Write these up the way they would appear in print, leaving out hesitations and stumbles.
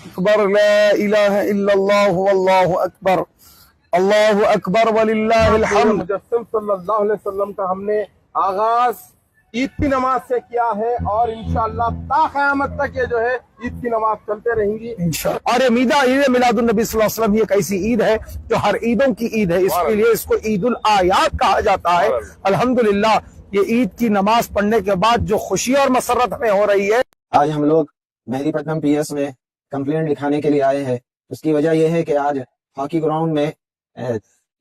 اکبر لا الہ الا اللہ واللہ اکبر اللہ اکبر وللہ الحمد۔ مجسم صلی اللہ علیہ وسلم کا ہم نے آغاز عید کی نماز سے کیا ہے اور انشاءاللہ تا قیامت تک یہ جو ہے عید کی نماز چلتے رہیں گی انشاءاللہ۔ اور عید میلاد النبی صلی اللہ علیہ وسلم یہ ایک ایسی عید ہے جو ہر عیدوں کی عید ہے، اس کے لیے اس کو عید الاعیاد کہا جاتا ہے۔ الحمدللہ یہ عید کی نماز پڑھنے کے بعد جو خوشی اور مسرت ہمیں ہو رہی ہے۔ آج ہم لوگ مہدی پٹنم پی ایس میں کمپلینٹ لکھانے کے لیے آئے ہیں۔ اس کی وجہ یہ ہے کہ آج ہاکی گراؤنڈ میں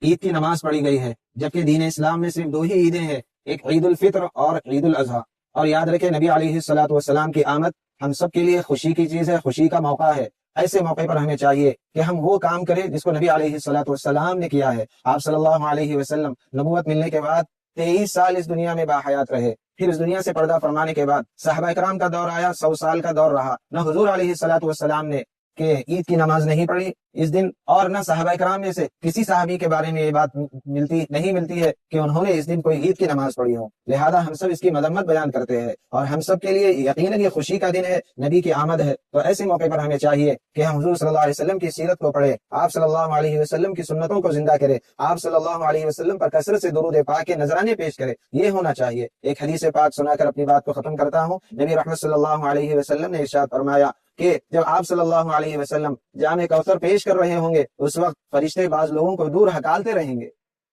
عید کی نماز پڑھی گئی ہے، جبکہ دین اسلام میں صرف دو ہی عیدیں ہیں، ایک عید الفطر اور عید الاضحیٰ۔ اور یاد رکھیں نبی علیہ الصلوۃ والسلام کی آمد ہم سب کے لیے خوشی کی چیز ہے، خوشی کا موقع ہے۔ ایسے موقع پر ہمیں چاہیے کہ ہم وہ کام کریں جس کو نبی علیہ الصلوۃ والسلام نے کیا ہے۔ آپ صلی اللہ علیہ وسلم نبوت ملنے کے بعد 23 سال اس دنیا میں باحیات رہے، پھر اس دنیا سے پردہ فرمانے کے بعد صحابہ کرام کا دور آیا، 100 سال کا دور رہا، نہ حضور علیہ الصلوۃ والسلام نے کہ عید کی نماز نہیں پڑھی اس دن، اور نہ صحابہ کرام میں سے کسی صحابی کے بارے میں یہ بات نہیں ملتی ہے کہ انہوں نے اس دن کوئی عید کی نماز پڑھی ہو۔ لہذا ہم سب اس کی مذمت بیان کرتے ہیں، اور ہم سب کے لیے یقیناً یہ خوشی کا دن ہے، نبی کی آمد ہے۔ تو ایسے موقع پر ہمیں چاہیے کہ ہم حضور صلی اللہ علیہ وسلم کی سیرت کو پڑھیں، آپ صلی اللہ علیہ وسلم کی سنتوں کو زندہ کریں، آپ صلی اللہ علیہ وسلم پر کثرت سے درود پاک کے نذرانے پیش کریں، یہ ہونا چاہیے۔ ایک حدیث پاک سنا کر اپنی بات کو ختم کرتا ہوں۔ نبی رحمت صلی اللہ علیہ وسلم نے ارشاد فرمایا کہ جب آپ صلی اللہ علیہ وسلم جام کوثر پیش کر رہے ہوں گے اس وقت فرشتے بعض لوگوں کو دور ہکالتے رہیں گے،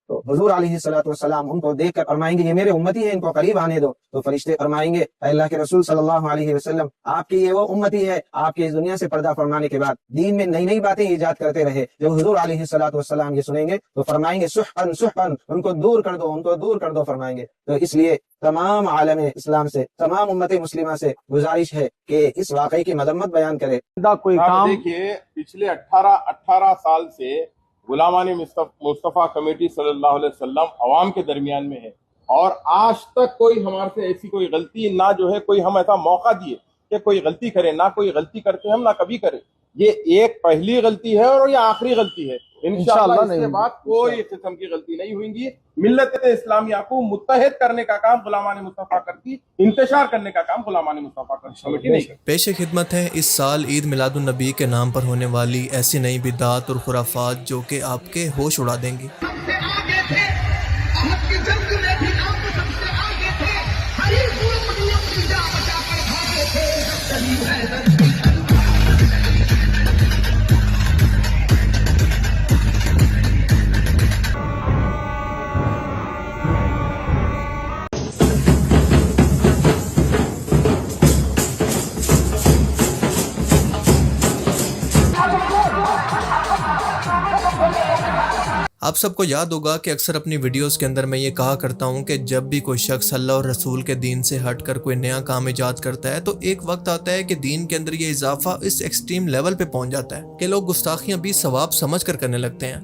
تو حضور علیہ الصلوۃ والسلام ان کو دیکھ کر فرمائیں گے یہ میرے امتی ہیں، ان کو قریب آنے دو۔ تو فرشتے فرمائیں گے اے اللہ کے رسول صلی اللہ علیہ وسلم، آپ کی یہ وہ امتی ہے آپ کے اس دنیا سے پردہ فرمانے کے بعد دین میں نئی نئی باتیں ایجاد کرتے رہے۔ جب حضور علیہ الصلوۃ والسلام یہ سنیں گے تو فرمائیں گے سحقاً سحقاً، ان کو دور کر دو، ان کو دور کر دو فرمائیں گے۔ تو اس لیے تمام عالم اسلام سے، تمام امت مسلمہ سے گزارش ہے کہ اس واقعے کی مذمت بیان کرے۔ کوئی کام دیکھیے پچھلے 18 سال سے غلامان مصطفیٰ کمیٹی صلی اللہ علیہ وسلم عوام کے درمیان میں ہے، اور آج تک کوئی ہمارے سے ایسی کوئی غلطی نہ جو ہے کوئی ہم ایسا موقع دیے کہ کوئی غلطی کرے، نہ کوئی غلطی کرتے ہم نہ کبھی کرے۔ یہ ایک پہلی غلطی ہے اور یہ آخری غلطی ہے، انشاءاللہ اس کے بعد کوئی قسم کی غلطی نہیں ہوئیں گی۔ ملت اسلامیہ کو متحد کرنے کا کام غلامان مصطفیٰ کرتی، انتشار کرنے کا کام غلامان مصطفیٰ کمیٹی نہیں کرتی۔ پیش خدمت ہے اس سال عید میلاد النبی کے نام پر ہونے والی ایسی نئی بدعات اور خرافات جو کہ آپ کے ہوش اڑا دیں گی۔ آپ سب کو یاد ہوگا کہ اکثر اپنی ویڈیوز کے اندر میں یہ کہا کرتا ہوں کہ جب بھی کوئی شخص اللہ اور رسول کے دین سے ہٹ کر کوئی نیا کام ایجاد کرتا ہے تو ایک وقت آتا ہے کہ دین کے اندر یہ اضافہ اس ایکسٹریم لیول پہ پہنچ جاتا ہے کہ لوگ گستاخیاں بھی ثواب سمجھ کر کرنے لگتے ہیں،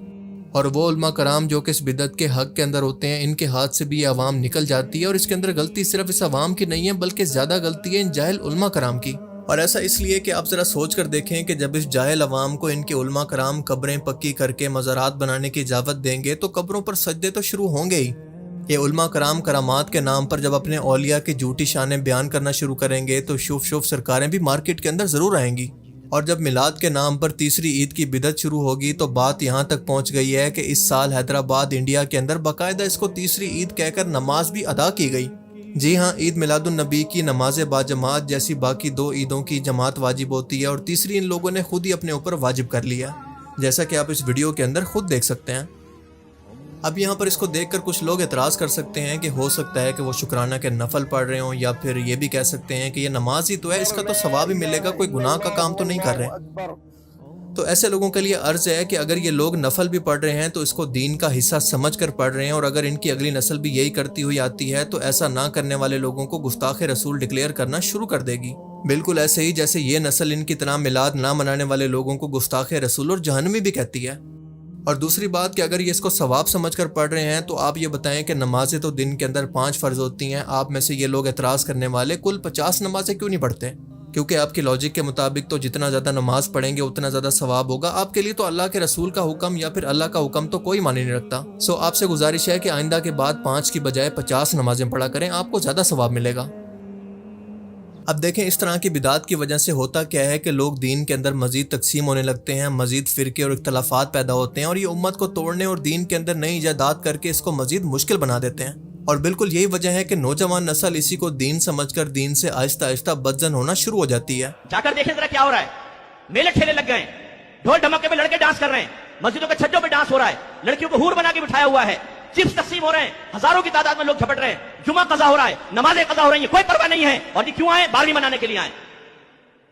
اور وہ علماء کرام جو کہ اس بدعت کے حق کے اندر ہوتے ہیں ان کے ہاتھ سے بھی یہ عوام نکل جاتی ہے، اور اس کے اندر غلطی صرف اس عوام کی نہیں ہے بلکہ زیادہ غلطی ہے ان جاہل علماء کرام کی۔ اور ایسا اس لیے کہ آپ ذرا سوچ کر دیکھیں کہ جب اس جاہل عوام کو ان کے علماء کرام قبریں پکی کر کے مزارات بنانے کی اجازت دیں گے تو قبروں پر سجدے تو شروع ہوں گے ہی۔ یہ علماء کرام کرامات کے نام پر جب اپنے اولیاء کی جھوٹی شانیں بیان کرنا شروع کریں گے تو شوف سرکاریں بھی مارکیٹ کے اندر ضرور آئیں گی۔ اور جب میلاد کے نام پر تیسری عید کی بدعت شروع ہوگی تو بات یہاں تک پہنچ گئی ہے کہ اس سال حیدرآباد انڈیا کے اندر باقاعدہ اس کو تیسری عید کہہ کر نماز بھی ادا کی گئی۔ جی ہاں، عید میلاد النبی کی نماز باجماعت جیسی باقی دو عیدوں کی جماعت واجب ہوتی ہے، اور تیسری ان لوگوں نے خود ہی اپنے اوپر واجب کر لیا، جیسا کہ آپ اس ویڈیو کے اندر خود دیکھ سکتے ہیں۔ اب یہاں پر اس کو دیکھ کر کچھ لوگ اعتراض کر سکتے ہیں کہ ہو سکتا ہے کہ وہ شکرانہ کے نفل پڑھ رہے ہوں، یا پھر یہ بھی کہہ سکتے ہیں کہ یہ نماز ہی تو ہے، اس کا تو ثواب ہی ملے گا، کوئی گناہ کا کام تو نہیں کر رہے۔ تو ایسے لوگوں کے لیے عرض ہے کہ اگر یہ لوگ نفل بھی پڑھ رہے ہیں تو اس کو دین کا حصہ سمجھ کر پڑھ رہے ہیں، اور اگر ان کی اگلی نسل بھی یہی کرتی ہوئی آتی ہے تو ایسا نہ کرنے والے لوگوں کو گستاخ رسول ڈکلیئر کرنا شروع کر دے گی، بالکل ایسے ہی جیسے یہ نسل ان کی طرح میلاد نہ منانے والے لوگوں کو گستاخ رسول اور جہنمی بھی کہتی ہے۔ اور دوسری بات کہ اگر یہ اس کو ثواب سمجھ کر پڑھ رہے ہیں تو آپ یہ بتائیں کہ نمازیں تو دن کے اندر 5 فرض ہوتی ہیں، آپ میں سے یہ لوگ اعتراض کرنے والے کل 50 نمازیں کیوں نہیں پڑھتے؟ کیونکہ آپ کی لاجک کے مطابق تو جتنا زیادہ نماز پڑھیں گے اتنا زیادہ ثواب ہوگا. آپ کے لیے تو اللہ کے رسول کا حکم یا پھر اللہ کا حکم تو کوئی معنی نہیں رکھتا. سو آپ سے گزارش ہے کہ آئندہ کے بعد 5 کی بجائے 50 نمازیں پڑھا کریں, آپ کو زیادہ ثواب ملے گا. اب دیکھیں اس طرح کی بدعات کی وجہ سے ہوتا کیا ہے کہ لوگ دین کے اندر مزید تقسیم ہونے لگتے ہیں, مزید فرقے اور اختلافات پیدا ہوتے ہیں, اور یہ امت کو توڑنے اور دین کے اندر نئی ایجادات کر کے اس کو مزید مشکل بنا دیتے ہیں. اور بالکل یہی وجہ ہے کہ نوجوان نسل اسی کو دین سمجھ کر دین سے آہستہ آہستہ بدزن ہونا شروع ہو جاتی ہے. جا کر دیکھیں ذرا کیا ہو رہا ہے. میلے ٹھیلے لگ گئے, ڈھول ڈھمکے پہ لڑکے ڈانس کر رہے ہیں, مسجدوں کے چھجوں پہ ڈانس ہو رہا ہے, لڑکیوں کو حور بنا کے بٹھایا ہوا ہے, چپس تقسیم ہو رہے ہیں, ہزاروں کی تعداد میں لوگ جھپٹ رہے ہیں, جمعہ قضا ہو رہا ہے, نمازیں قضا ہو رہی ہیں, کوئی پرواہ نہیں ہے. اور یہ کیوں آئے؟ 12ویں منانے کے لیے آئے.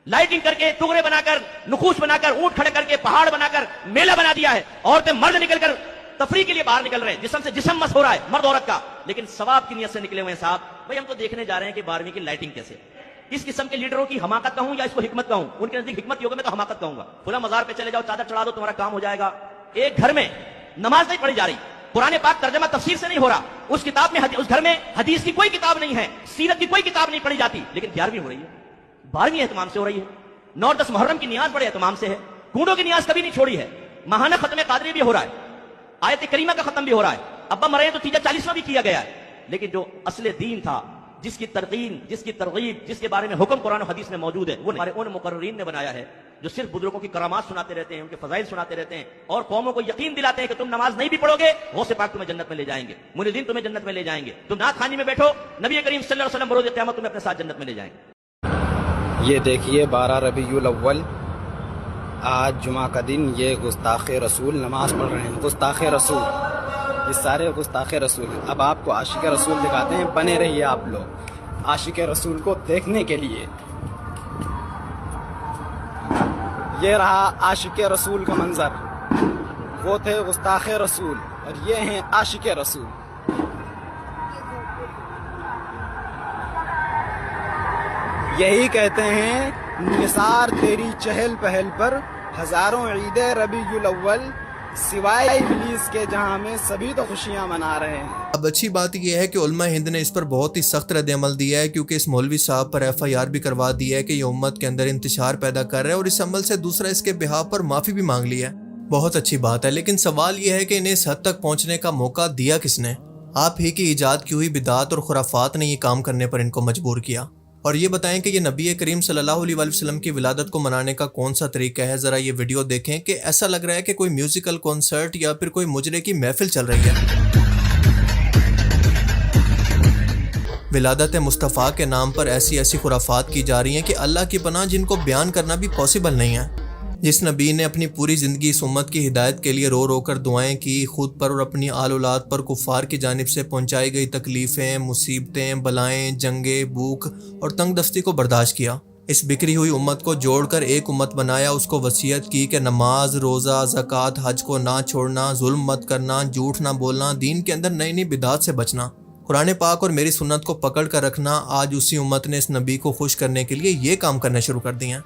لائٹنگ کر کے, ٹکڑے بنا کر, نخوش بنا کر, اونٹ کھڑے کر کے, پہاڑ بنا کر میلہ بنا دیا ہے. عورتیں مرد نکل کر تفریح کے لیے باہر نکل رہے ہیں, جسم سے جسم مس ہو رہا ہے مرد عورت کا, لیکن ثواب کی نیت سے نکلے ہوئے ہیں. صاحب بھائی ہم تو دیکھنے جا رہے ہیں کہ 12ویں کی لائٹنگ کیسے. اس قسم کے لیڈروں کی حماقت کہوں یا اس کو حکمت کہوں؟ ان کے نزدیک حکمت ہوگا, میں تو حماقت کہوں گا. کھلا مزار پہ چلے جاؤ, چادر چڑھا دو, تمہارا کام ہو جائے گا. ایک گھر میں نماز نہیں پڑھی جا رہی, قرآن پاک ترجمہ تفسیر سے نہیں ہو رہا, اس کتاب میں اس گھر میں حدیث کی کوئی کتاب نہیں ہے, سیرت کی کوئی کتاب نہیں پڑھی جاتی, لیکن 11ویں ہو رہی ہے, 12ویں اہتمام سے ہو رہی ہے. 9-10 محرم کی نیاز بڑے اہتمام سے ہے, گونڈوں کی نیاز کبھی نہیں چھوڑی ہے, ماہانہ ختم قادری بھی ہو رہا ہے, آیت کریمہ کا ختم بھی ہو رہا ہے, ابا مرے تو تیجا 40واں بھی کیا گیا ہے. لیکن جو اصل دین تھا, جس کی ترقین, جس کی ترغیب, جس کے بارے میں حکم قرآن و حدیث میں موجود ہے, وہ ہمارے ان مقررین نے بنایا ہے جو صرف بزرگوں کی کرامات سناتے رہتے ہیں, ان کے فضائل سناتے رہتے ہیں, اور قوموں کو یقین دلاتے ہیں کہ تم نماز نہیں بھی پڑھو گے, غوث پاک تمہیں جنت میں لے جائیں گے, منیدین تمہیں جنت میں لے جائیں گے, تم نعت خوانی میں بیٹھو, نبی کریم صلی اللہ علیہ وسلم بروز قیامت تمہیں اپنے ساتھ جنت میں لے جائیں گے. یہ دیکھیے 12 ربیع الاول, آج جمعہ کا دن, یہ گستاخ رسول نماز پڑھ رہے ہیں. گستاخ رسول, یہ سارے گستاخ رسول ہیں. اب آپ کو عاشق رسول دکھاتے ہیں, بنے رہیے آپ لوگ عاشق رسول کو دیکھنے کے لیے. یہ رہا عاشق رسول کا منظر, وہ تھے گستاخ رسول اور یہ ہیں عاشق رسول. یہی کہتے ہیں نثار تیری چہل پہل پر, ہزاروں عید ربیع الاول, سوائے ابلیس کے جہاں میں سبھی تو خوشیاں منا رہے ہیں. اب اچھی بات یہ ہے کہ علماء ہند نے اس پر بہت ہی سخت رد عمل دیا ہے, کیونکہ اس مولوی صاحب پر FIR بھی کروا دیا ہے کہ یہ امت کے اندر انتشار پیدا کر رہا ہے, اور اس عمل سے دوسرا اس کے بہاف پر معافی بھی مانگ لی ہے. بہت اچھی بات ہے, لیکن سوال یہ ہے کہ انہیں اس حد تک پہنچنے کا موقع دیا کس نے؟ آپ ہی کی ایجاد کی ہوئی بدعات اور خرافات نے یہ کام کرنے پر ان کو مجبور کیا. اور یہ بتائیں کہ یہ نبی کریم صلی اللہ علیہ وسلم کی ولادت کو منانے کا کون سا طریقہ ہے؟ ذرا یہ ویڈیو دیکھیں کہ ایسا لگ رہا ہے کہ کوئی میوزیکل کنسرٹ یا پھر کوئی مجرے کی محفل چل رہی ہے. ولادت مصطفیٰ کے نام پر ایسی خرافات کی جا رہی ہیں کہ اللہ کی پناہ جن کو بیان کرنا بھی پاسبل نہیں ہے. جس نبی نے اپنی پوری زندگی اس امت کی ہدایت کے لیے رو رو کر دعائیں کی, خود پر اور اپنی آل اولاد پر کفار کی جانب سے پہنچائی گئی تکلیفیں, مصیبتیں, بلائیں, جنگیں, بھوک اور تنگ دستی کو برداشت کیا, اس بکھری ہوئی امت کو جوڑ کر ایک امت بنایا, اس کو وصیت کی کہ نماز, روزہ, زکوٰۃ, حج کو نہ چھوڑنا, ظلم مت کرنا, جھوٹ نہ بولنا, دین کے اندر نئی نئی بدعات سے بچنا, قرآن پاک اور میری سنت کو پکڑ کر رکھنا. آج اسی امت نے اس نبی کو خوش کرنے کے لیے یہ کام کرنا شروع کر دیے ہیں.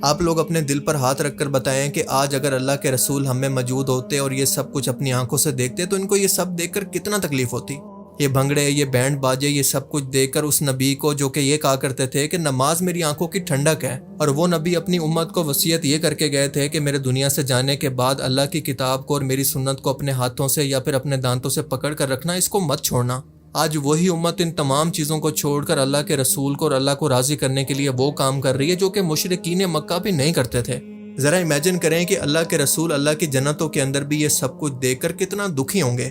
آپ لوگ اپنے دل پر ہاتھ رکھ کر بتائیں کہ آج اگر اللہ کے رسول ہم میں موجود ہوتے اور یہ سب کچھ اپنی آنکھوں سے دیکھتے تو ان کو یہ سب دیکھ کر کتنا تکلیف ہوتی. یہ بھنگڑے, یہ بینڈ باجے, یہ سب کچھ دیکھ کر اس نبی کو جو کہ یہ کہا کرتے تھے کہ نماز میری آنکھوں کی ٹھنڈک ہے, اور وہ نبی اپنی امت کو وصیت یہ کر کے گئے تھے کہ میرے دنیا سے جانے کے بعد اللہ کی کتاب کو اور میری سنت کو اپنے ہاتھوں سے یا پھر اپنے دانتوں سے پکڑ کر رکھنا, اس کو مت چھوڑنا. آج وہی امت ان تمام چیزوں کو چھوڑ کر اللہ کے رسول کو اور اللہ کو راضی کرنے کے لیے وہ کام کر رہی ہے جو کہ مشرکین مکہ بھی نہیں کرتے تھے. ذرا امیجن کریں کہ اللہ کے رسول اللہ کی جنتوں کے اندر بھی یہ سب کچھ دیکھ کر کتنا دکھی ہوں گے.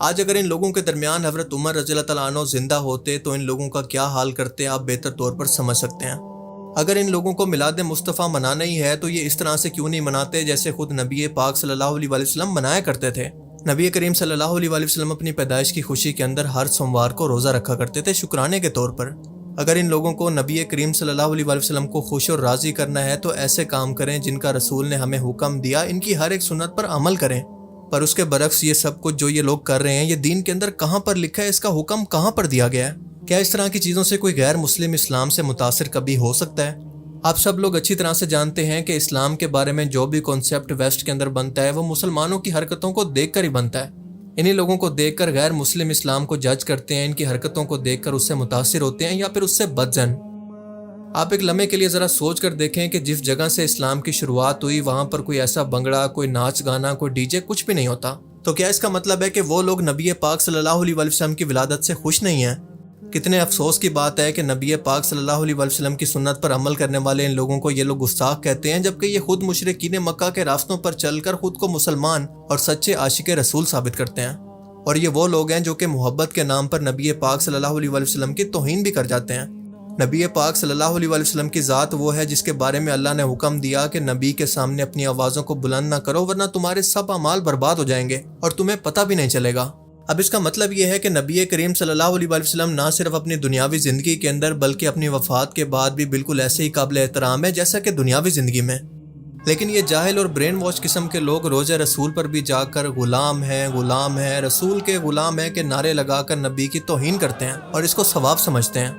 آج اگر ان لوگوں کے درمیان حضرت عمر رضی اللہ تعالیٰ عنہ زندہ ہوتے تو ان لوگوں کا کیا حال کرتے آپ بہتر طور پر سمجھ سکتے ہیں. اگر ان لوگوں کو میلاد مصطفیٰ منانا ہی ہے تو یہ اس طرح سے کیوں نہیں مناتے جیسے خود نبی پاک صلی اللہ علیہ وسلم منایا کرتے تھے. نبی کریم صلی اللہ علیہ وسلم اپنی پیدائش کی خوشی کے اندر ہر سوموار کو روزہ رکھا کرتے تھے شکرانے کے طور پر. اگر ان لوگوں کو نبی کریم صلی اللہ علیہ وسلم کو خوش اور راضی کرنا ہے تو ایسے کام کریں جن کا رسول نے ہمیں حکم دیا, ان کی ہر ایک سنت پر عمل کریں. پر اس کے برعکس یہ سب کچھ جو یہ لوگ کر رہے ہیں یہ دین کے اندر کہاں پر لکھا ہے, اس کا حکم کہاں پر دیا گیا ہے؟ کیا اس طرح کی چیزوں سے کوئی غیر مسلم اسلام سے متاثر کبھی ہو سکتا ہے؟ آپ سب لوگ اچھی طرح سے جانتے ہیں کہ اسلام کے بارے میں جو بھی کانسیپٹ ویسٹ کے اندر بنتا ہے وہ مسلمانوں کی حرکتوں کو دیکھ کر ہی بنتا ہے. انہی لوگوں کو دیکھ کر غیر مسلم اسلام کو جج کرتے ہیں، ان کی حرکتوں کو دیکھ کر اس سے متاثر ہوتے ہیں یا پھر اس سے بدظن۔ آپ ایک لمحے کے لیے ذرا سوچ کر دیکھیں کہ جس جگہ سے اسلام کی شروعات ہوئی وہاں پر کوئی ایسا بنگڑا، کوئی ناچ گانا، کوئی ڈی جے کچھ بھی نہیں ہوتا۔ تو کیا اس کا مطلب ہے کہ وہ لوگ نبی پاک صلی اللہ علیہ وسلم کی ولادت سے خوش نہیں ہیں؟ کتنے افسوس کی بات ہے کہ نبی پاک صلی اللہ علیہ وسلم کی سنت پر عمل کرنے والے ان لوگوں کو یہ لوگ گستاخ کہتے ہیں، جبکہ یہ خود مشرکین مکہ کے راستوں پر چل کر خود کو مسلمان اور سچے عاشق رسول ثابت کرتے ہیں، اور یہ وہ لوگ ہیں جو کہ محبت کے نام پر نبی پاک صلی اللہ علیہ وسلم کی توہین بھی کر جاتے ہیں۔ نبی پاک صلی اللہ علیہ وسلم کی ذات وہ ہے جس کے بارے میں اللہ نے حکم دیا کہ نبی کے سامنے اپنی آوازوں کو بلند نہ کرو ورنہ تمہارے سب اعمال برباد ہو جائیں گے اور تمہیں پتہ بھی نہیں چلے گا۔ اب اس کا مطلب یہ ہے کہ نبی کریم صلی اللہ علیہ وسلم نہ صرف اپنی دنیاوی زندگی کے اندر بلکہ اپنی وفات کے بعد بھی بالکل ایسے ہی قابل احترام ہے جیسا کہ دنیاوی زندگی میں۔ لیکن یہ جاہل اور برین واش قسم کے لوگ روزہ رسول پر بھی جا کر غلام ہے رسول کے غلام ہے کہ نعرے لگا کر نبی کی توہین کرتے ہیں اور اس کو ثواب سمجھتے ہیں۔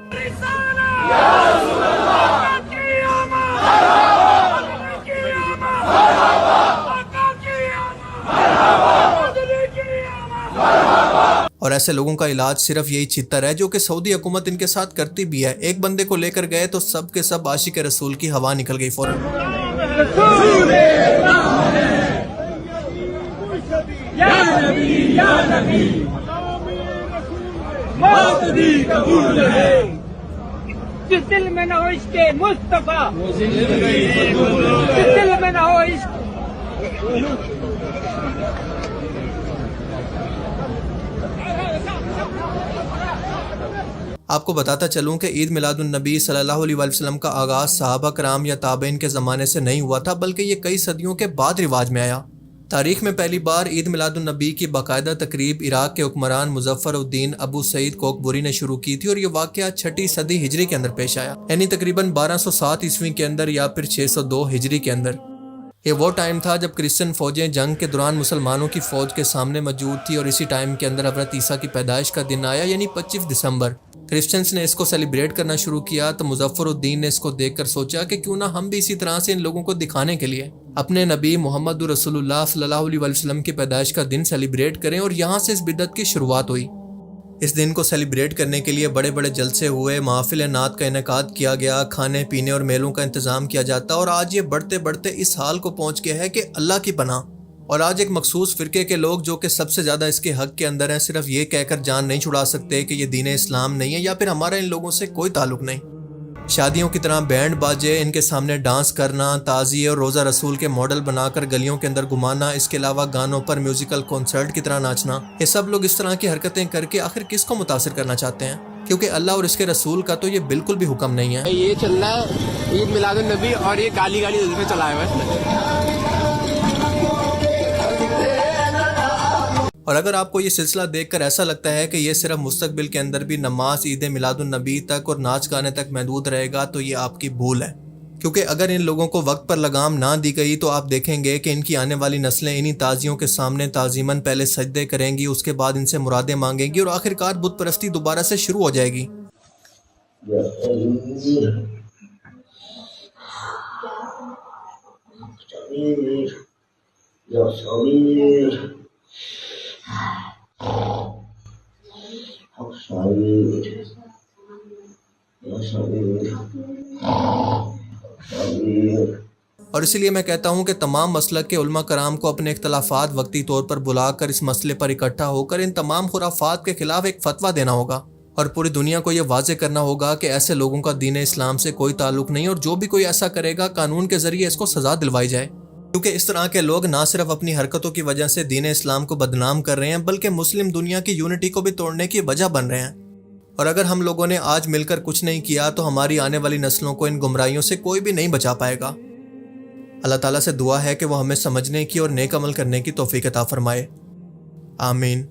اور ایسے لوگوں کا علاج صرف یہی چھتر ہے جو کہ سعودی حکومت ان کے ساتھ کرتی بھی ہے۔ ایک بندے کو لے کر گئے تو سب کے سب عاشق رسول کی ہوا نکل گئی فوراً۔ جس دل میں نہ ہو عشق مصطفیٰ، جس دل میں نہ ہو عشق۔ آپ کو بتاتا چلوں کہ عید میلاد النبی صلی اللہ علیہ وسلم کا آغاز صحابہ کرام یا تابعین کے زمانے سے نہیں ہوا تھا، بلکہ یہ کئی صدیوں کے بعد رواج میں آیا۔ تاریخ میں پہلی بار عید میلاد النبی کی باقاعدہ تقریب عراق کے حکمران مظفر الدین ابو سعید کوکبری نے شروع کی تھی، اور یہ واقعہ 6 صدی ہجری کے اندر پیش آیا، یعنی تقریباً 1207 عیسوی کے اندر یا پھر 602 ہجری کے اندر۔ یہ وہ ٹائم تھا جب کرسچن فوجیں جنگ کے دوران مسلمانوں کی فوج کے سامنے موجود تھی، اور اسی ٹائم کے اندر حضرت عیسیٰ کی پیدائش کا دن آیا، یعنی 25 دسمبر۔ کرسچنز نے اس کو سیلیبریٹ کرنا شروع کیا تو مظفر الدین نے اس کو دیکھ کر سوچا کہ کیوں نہ ہم بھی اسی طرح سے ان لوگوں کو دکھانے کے لیے اپنے نبی محمد رسول اللہ صلی اللہ علیہ وسلم کی پیدائش کا دن سیلیبریٹ کریں، اور یہاں سے اس بدعت کی شروعات ہوئی۔ اس دن کو سیلیبریٹ کرنے کے لیے بڑے بڑے جلسے ہوئے، محافل نعت کا انعقاد کیا گیا، کھانے پینے اور میلوں کا انتظام کیا جاتا، اور آج یہ بڑھتے بڑھتے اس حال کو پہنچ گیا ہے کہ اللہ کی پناہ، اور آج ایک مخصوص فرقے کے لوگ جو کہ سب سے زیادہ اس کے حق کے اندر ہیں، صرف یہ کہہ کر جان نہیں چھڑا سکتے کہ یہ دین اسلام نہیں ہے یا پھر ہمارا ان لوگوں سے کوئی تعلق نہیں۔ شادیوں کی طرح بینڈ باجے، ان کے سامنے ڈانس کرنا، تعزیے اور روزہ رسول کے ماڈل بنا کر گلیوں کے اندر گھمانا، اس کے علاوہ گانوں پر میوزیکل کنسرٹ کی طرح ناچنا، یہ سب لوگ اس طرح کی حرکتیں کر کے آخر کس کو متاثر کرنا چاہتے ہیں؟ کیونکہ اللہ اور اس کے رسول کا تو یہ بالکل بھی حکم نہیں ہے۔ یہ چل رہا ہے عید میلاد النبی اور یہ گالی دل میں چلا ہے۔ اور اگر آپ کو یہ سلسلہ دیکھ کر ایسا لگتا ہے کہ یہ صرف مستقبل کے اندر بھی نماز عید میلاد النبی تک اور ناچ گانے تک محدود رہے گا تو یہ آپ کی بھول ہے، کیونکہ اگر ان لوگوں کو وقت پر لگام نہ دی گئی تو آپ دیکھیں گے کہ ان کی آنے والی نسلیں انہی تازیوں کے سامنے تعظیماً پہلے سجدے کریں گی، اس کے بعد ان سے مرادیں مانگیں گی، اور آخرکار بت پرستی دوبارہ سے شروع ہو جائے گی۔ اور اسی لیے میں کہتا ہوں کہ تمام مسلک کے علماء کرام کو اپنے اختلافات وقتی طور پر بلا کر اس مسئلے پر اکٹھا ہو کر ان تمام خرافات کے خلاف ایک فتویٰ دینا ہوگا، اور پوری دنیا کو یہ واضح کرنا ہوگا کہ ایسے لوگوں کا دین اسلام سے کوئی تعلق نہیں، اور جو بھی کوئی ایسا کرے گا قانون کے ذریعے اس کو سزا دلوائی جائے، کیونکہ اس طرح کے لوگ نہ صرف اپنی حرکتوں کی وجہ سے دین اسلام کو بدنام کر رہے ہیں بلکہ مسلم دنیا کی یونٹی کو بھی توڑنے کی وجہ بن رہے ہیں۔ اور اگر ہم لوگوں نے آج مل کر کچھ نہیں کیا تو ہماری آنے والی نسلوں کو ان گمراہیوں سے کوئی بھی نہیں بچا پائے گا۔ اللہ تعالیٰ سے دعا ہے کہ وہ ہمیں سمجھنے کی اور نیک عمل کرنے کی توفیق عطا فرمائے، آمین۔